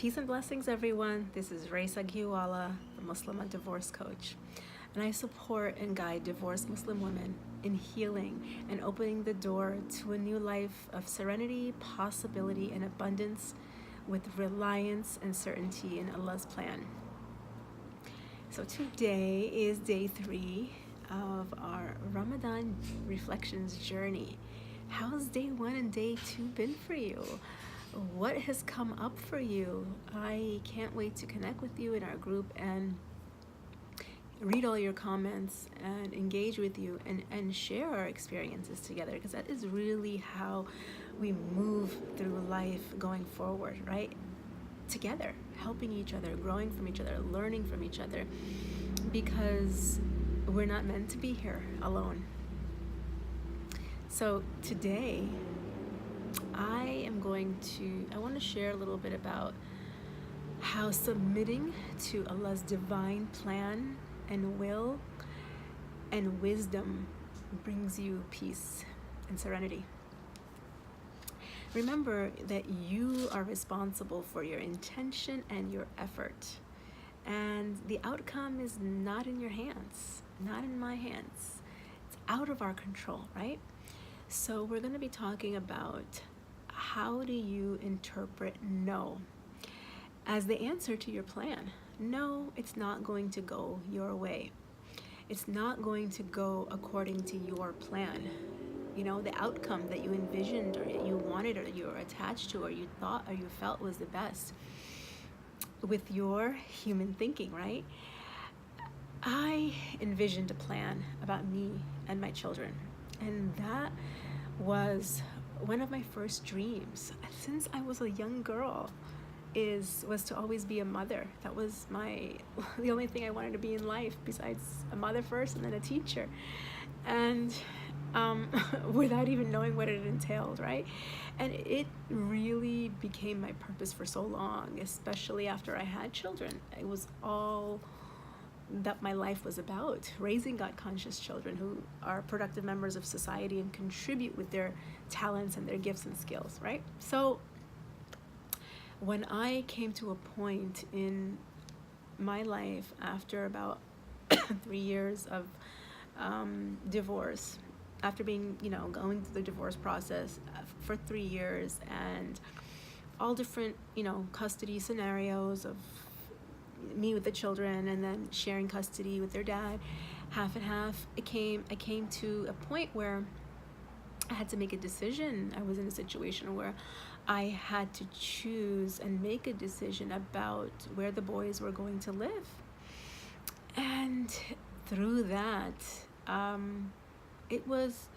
Peace and blessings, everyone. This is Raisa Giwala, the Muslim and divorce coach, and I support and guide divorced Muslim women in healing and opening the door to a new life of serenity, possibility, and abundance with reliance and certainty in Allah's plan. So today is day 3 of our Ramadan reflections journey. How's day 1 and day 2 been for you? What has come up for you? I can't wait to connect with you in our group and read all your comments and engage with you and share our experiences together, because that is really how we move through life going forward, right? Together, helping each other, growing from each other, learning from each other, because we're not meant to be here alone. So today, I want to share a little bit about how submitting to Allah's divine plan and will and wisdom brings you peace and serenity. Remember that you are responsible for your intention and your effort, and the outcome is not in your hands, not in my hands. It's out of our control, right? So we're going to be talking about how do you interpret no as the answer to your plan. No, it's not going to go your way. It's not going to go according to your plan. You know, the outcome that you envisioned or you wanted or you were attached to or you thought or you felt was the best with your human thinking, right? I envisioned a plan about me and my children, and that was one of my first dreams since I was a young girl. Was to always be a mother. That was the only thing I wanted to be in life, besides a mother first and then a teacher, and without even knowing what it entailed, right? And it really became my purpose for so long, especially after I had children. It was all that my life was about, raising God-conscious children who are productive members of society and contribute with their talents and their gifts and skills, right? So when I came to a point in my life after about 3 years of divorce, after being, going through the divorce process for 3 years and all different, custody scenarios of me with the children and then sharing custody with their dad, half and half, I came to a point where I had to make a decision. I was in a situation where I had to choose and make a decision about where the boys were going to live. And through that, it was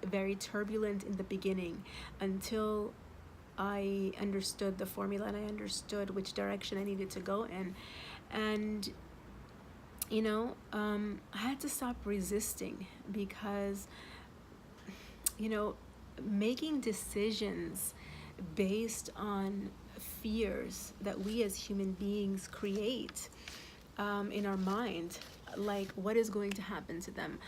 very turbulent in the beginning until I understood the formula and I understood which direction I needed to go in. And, I had to stop resisting, because, making decisions based on fears that we as human beings create in our mind, like what is going to happen to them,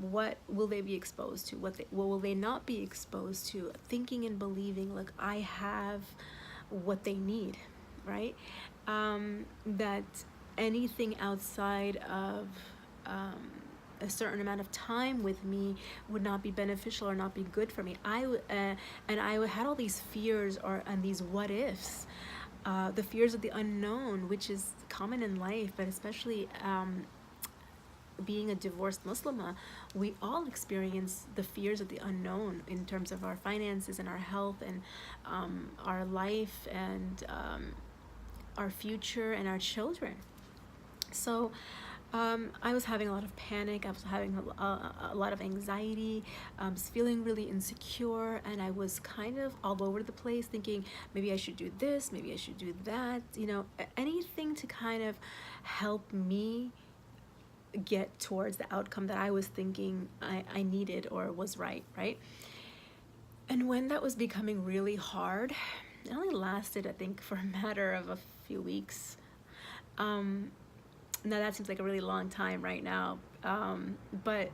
what will they be exposed to, what will they not be exposed to, thinking and believing like I have what they need, right? That anything outside of a certain amount of time with me would not be beneficial or not be good for me. I had all these fears and these what ifs, the fears of the unknown, which is common in life, but especially being a divorced Muslimah, we all experience the fears of the unknown in terms of our finances and our health and our life and our future and our children. So I was having a lot of panic. I was having a lot of anxiety. I was feeling really insecure, and I was kind of all over the place, thinking maybe I should do this, maybe I should do that. Anything to kind of help me get towards the outcome that I was thinking I needed or was right. And when that was becoming really hard, it only lasted, I think, for a matter of a few weeks. Now that seems like a really long time right now, but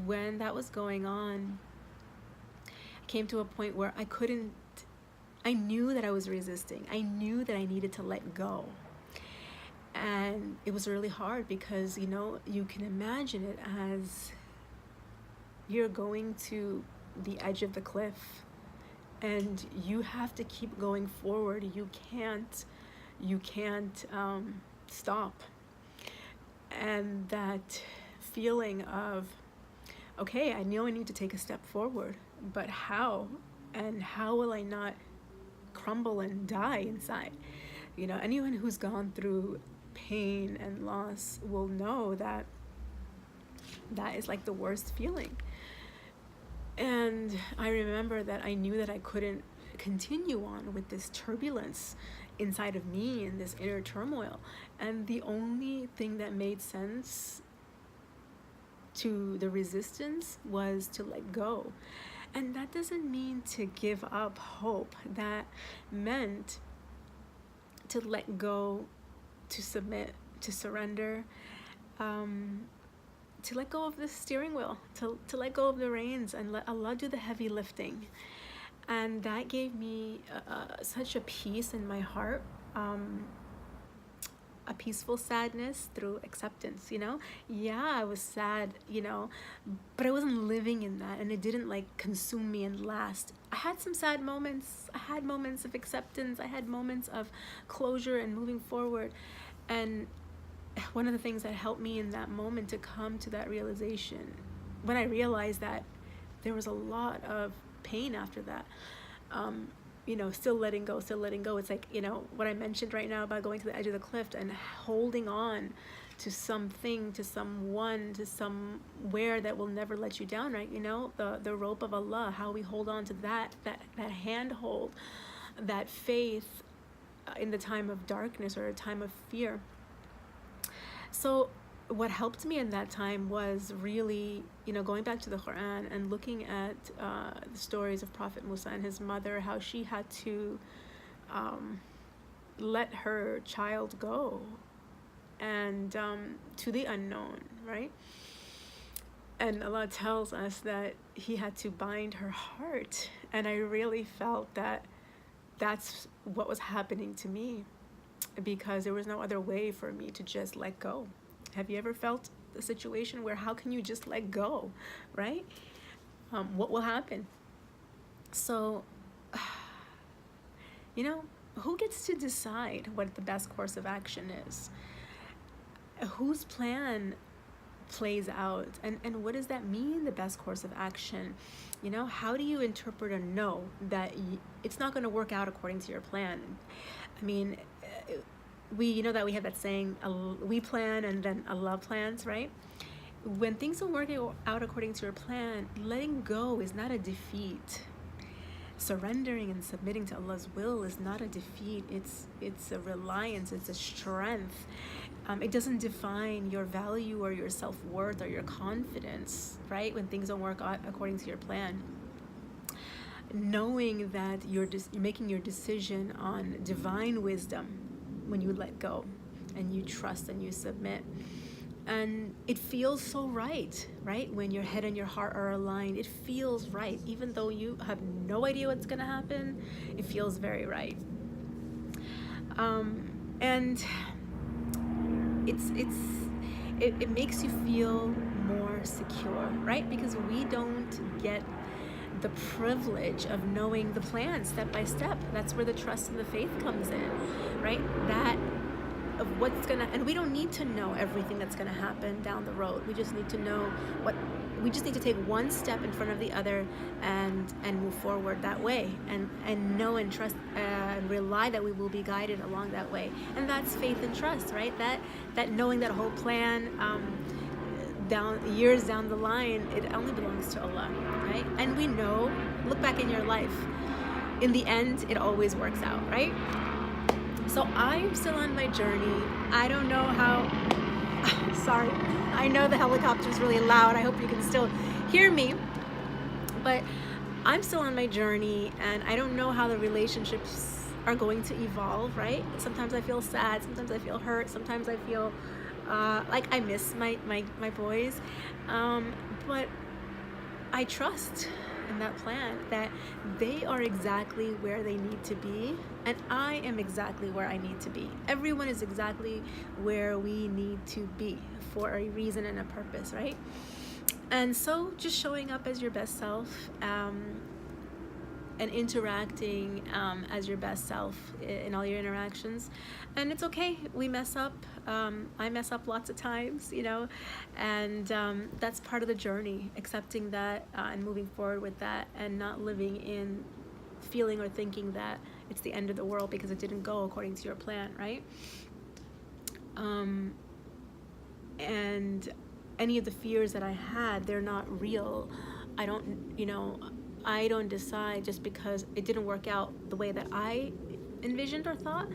when that was going on, I came to a point where I couldn't I knew that I was resisting. I knew that I needed to let go. And it was really hard because, you can imagine it as you're going to the edge of the cliff and you have to keep going forward. You can't stop. And that feeling of, okay, I know I need to take a step forward, but how? And how will I not crumble and die inside? Anyone who's gone through pain and loss will know that is like the worst feeling. And I remember that I knew that I couldn't continue on with this turbulence inside of me and this inner turmoil. And the only thing that made sense to the resistance was to let go. And that doesn't mean to give up hope. That meant to let go, to submit, to surrender, to let go of the steering wheel, to let go of the reins and let Allah do the heavy lifting. And that gave me such a peace in my heart, a peaceful sadness through acceptance. Yeah, I was sad, but I wasn't living in that, and it didn't consume me and last. I had some sad moments. I had moments of acceptance. I had moments of closure and moving forward. And one of the things that helped me in that moment to come to that realization, when I realized that there was a lot of pain after that, still letting go. It's like, what I mentioned right now about going to the edge of the cliff and holding on to something, to someone, to somewhere that will never let you down, right? The rope of Allah, how we hold on to that handhold, that faith in the time of darkness or a time of fear. So what helped me in that time was really, going back to the Quran and looking at the stories of Prophet Musa and his mother, how she had to let her child go and to the unknown, right? And Allah tells us that He had to bind her heart. And I really felt that that's what was happening to me, because there was no other way for me to just let go. Have you ever felt a situation where how can you just let go, right? What will happen? So, who gets to decide what the best course of action is? Whose plan plays out? And what does that mean, the best course of action? How do you interpret a no that it's not going to work out according to your plan? I mean, we that we have that saying, we plan and then Allah plans, right? When things don't work out according to your plan, letting go is not a defeat. Surrendering and submitting to Allah's will is not a defeat. It's a reliance. It's a strength. It doesn't define your value or your self-worth or your confidence, right? When things don't work out according to your plan. Knowing that you're making your decision on divine wisdom when you let go and you trust and you submit. And it feels so right? When your head and your heart are aligned, it feels right. Even though you have no idea what's going to happen, it feels very right. And it makes you feel more secure, right? Because we don't get the privilege of knowing the plan step by step. That's where the trust and the faith comes in, right? That of what's gonna, and we don't need to know everything that's gonna happen down the road. We just need to know we just need to take one step in front of the other and move forward that way, and know and trust and rely that we will be guided along that way. And that's faith and trust, right? That knowing that whole plan years down the line, it only belongs to Allah, right? And we know, look back in your life, in the end it always works out, right? So I'm still on my journey. I don't know how sorry, I know the helicopter's really loud. I hope you can still hear me, but I'm still on my journey, and I don't know how the relationships are going to evolve, right? Sometimes I feel sad, sometimes I feel hurt, sometimes I feel like I miss my boys, but I trust in that plan, that they are exactly where they need to be, and I am exactly where I need to be. Everyone is exactly where we need to be for a reason and a purpose, right? And so just showing up as your best self, and interacting as your best self in all your interactions. And it's okay, we mess up. I mess up lots of times, and that's part of the journey, accepting that and moving forward with that, and not living in feeling or thinking that it's the end of the world because it didn't go according to your plan, right? And any of the fears that I had, they're not real. I don't decide just because it didn't work out the way that I envisioned or thought.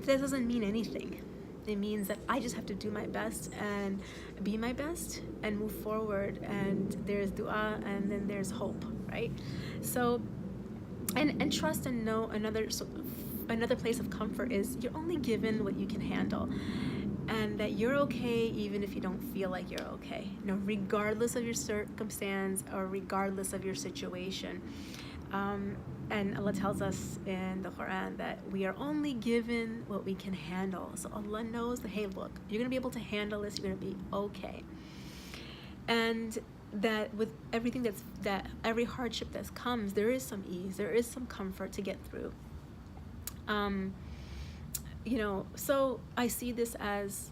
That doesn't mean anything. It means that I just have to do my best and be my best and move forward. And there's dua, and then there's hope, right? So, and trust and know another place of comfort is you're only given what you can handle. And that you're okay even if you don't feel like you're okay, regardless of your circumstance or regardless of your situation. And Allah tells us in the Quran that we are only given what we can handle. So Allah knows that, hey, look, you're going to be able to handle this, you're going to be okay. And that with everything that every hardship that comes, there is some ease, there is some comfort to get through. So I see this as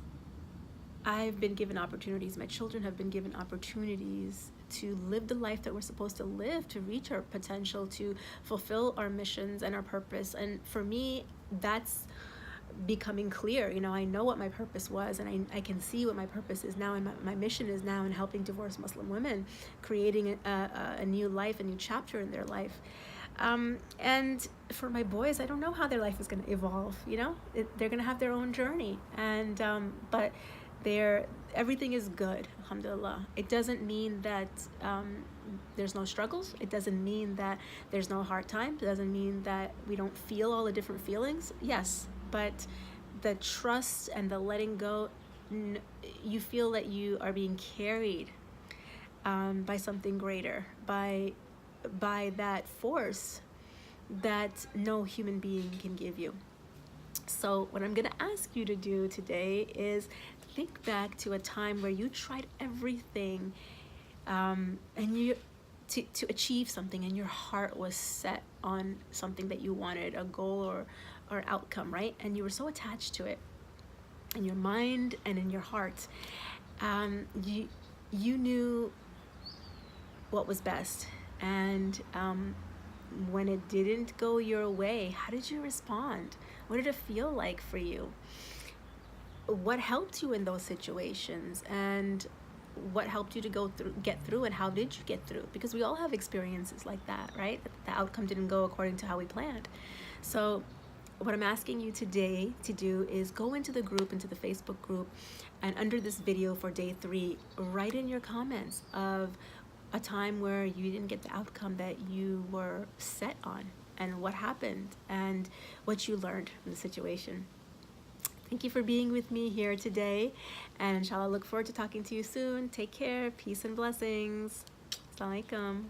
I've been given opportunities, my children have been given opportunities to live the life that we're supposed to live, to reach our potential, to fulfill our missions and our purpose. And for me, that's becoming clear. I know what my purpose was, and I can see what my purpose is now, and my mission is now in helping divorced Muslim women, creating a new life, a new chapter in their life. And for my boys, I don't know how their life is going to evolve. They're going to have their own journey, and but everything is good, alhamdulillah. It doesn't mean that there's no struggles. It doesn't mean that there's no hard times. It doesn't mean that we don't feel all the different feelings. Yes, but the trust and the letting go, you feel that you are being carried by something greater, by that force that no human being can give you. So what I'm going to ask you to do today is think back to a time where you tried everything and you to achieve something, and your heart was set on something that you wanted, a goal or outcome, right? And you were so attached to it in your mind and in your heart. You knew what was best. And when it didn't go your way, how did you respond? What did it feel like for you? What helped you in those situations? And what helped you to get through, and how did you get through? Because we all have experiences like that, right? The outcome didn't go according to how we planned. So what I'm asking you today to do is go into the Facebook group, and under this video for day 3, write in your comments of a time where you didn't get the outcome that you were set on, and what happened, and what you learned from the situation. Thank you for being with me here today, and inshallah, look forward to talking to you soon. Take care, peace and blessings. Assalamu alaikum.